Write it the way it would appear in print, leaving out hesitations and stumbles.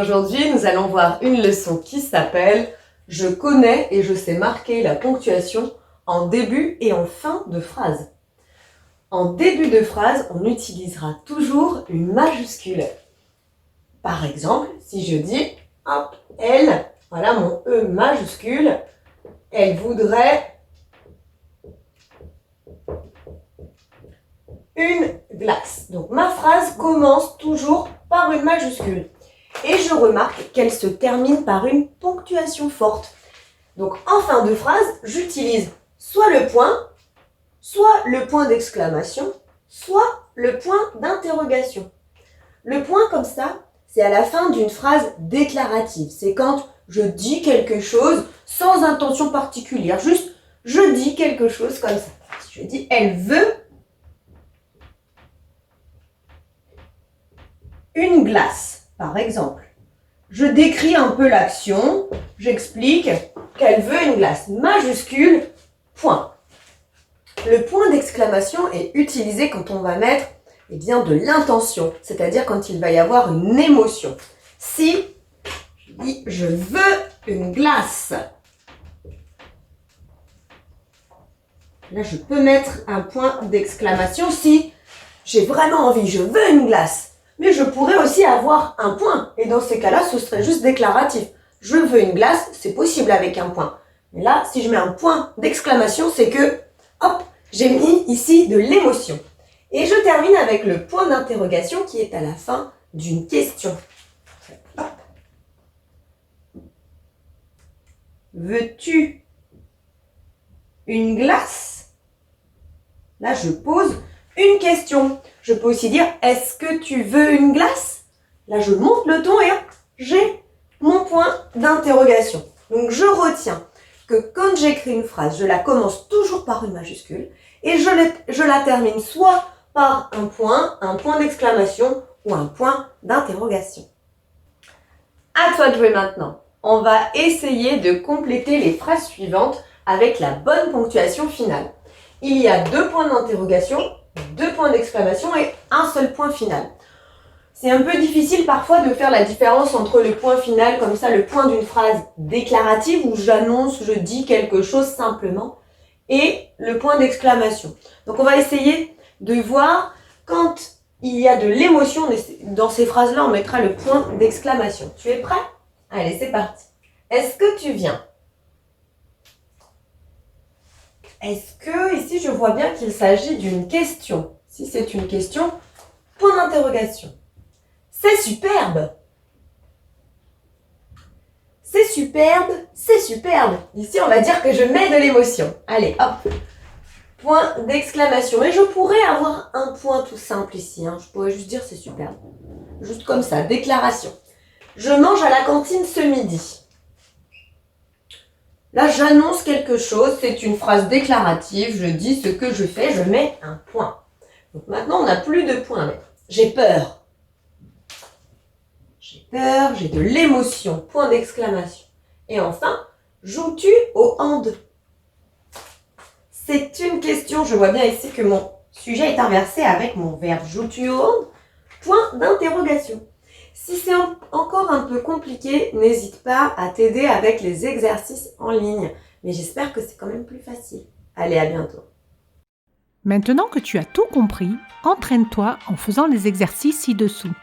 Aujourd'hui, nous allons voir une leçon qui s'appelle « Je connais et je sais marquer la ponctuation en début et en fin de phrase ». En début de phrase, on utilisera toujours une majuscule. Par exemple, si je dis « hop, elle », voilà mon E majuscule, elle voudrait une glace. Donc ma phrase commence toujours par une majuscule. Et je remarque qu'elle se termine par une ponctuation forte. Donc en fin de phrase, j'utilise soit le point d'exclamation, soit le point d'interrogation. Le point comme ça, c'est à la fin d'une phrase déclarative. C'est quand je dis quelque chose sans intention particulière. Juste, je dis quelque chose comme ça. Je dis, elle veut une glace, par exemple. Je décris un peu l'action, j'explique qu'elle veut une glace. Majuscule, point. Le point d'exclamation est utilisé quand on va mettre de l'intention, c'est-à-dire quand il va y avoir une émotion. Si je dis « je veux une glace », là je peux mettre un point d'exclamation si j'ai vraiment envie, je veux une glace. Mais je pourrais aussi avoir un point. Et dans ces cas-là, ce serait juste déclaratif. Je veux une glace, c'est possible avec un point. Mais là, si je mets un point d'exclamation, c'est que, hop, j'ai mis ici de l'émotion. Et je termine avec le point d'interrogation qui est à la fin d'une question. Hop. Veux-tu une glace? Là, je pose une question. Je peux aussi dire, est-ce que tu veux une glace? Là, je monte le ton et j'ai mon point d'interrogation. Donc, je retiens que quand j'écris une phrase, je la commence toujours par une majuscule et je la termine soit par un point d'exclamation ou un point d'interrogation. À toi de jouer maintenant. On va essayer de compléter les phrases suivantes avec la bonne ponctuation finale. Il y a 2 points d'interrogation, 2 points d'exclamation et un seul point final. C'est un peu difficile parfois de faire la différence entre le point final, comme ça, le point d'une phrase déclarative où j'annonce, je dis quelque chose simplement, et le point d'exclamation. Donc on va essayer de voir quand il y a de l'émotion dans ces phrases-là, on mettra le point d'exclamation. Tu es prêt? Allez, c'est parti. Est-ce que tu viens? Est-ce que, ici, je vois bien qu'il s'agit d'une question? Si c'est une question, point d'interrogation. C'est superbe. C'est superbe, c'est superbe. Ici, on va dire que je mets de l'émotion. Allez, hop. Point d'exclamation. Et je pourrais avoir un point tout simple ici. Je pourrais juste dire c'est superbe. Juste comme ça, déclaration. Je mange à la cantine ce midi. Là, j'annonce quelque chose, c'est une phrase déclarative, je dis ce que je fais, je mets un point. Donc maintenant, on n'a plus de points à mettre. J'ai peur. J'ai peur, j'ai de l'émotion, point d'exclamation. Et enfin, joues-tu au hand? C'est une question, je vois bien ici que mon sujet est inversé avec mon verbe. Joues-tu au hand? Point d'interrogation. Si c'est encore un peu compliqué, n'hésite pas à t'aider avec les exercices en ligne. Mais j'espère que c'est quand même plus facile. Allez, à bientôt. Maintenant que tu as tout compris, entraîne-toi en faisant les exercices ci-dessous.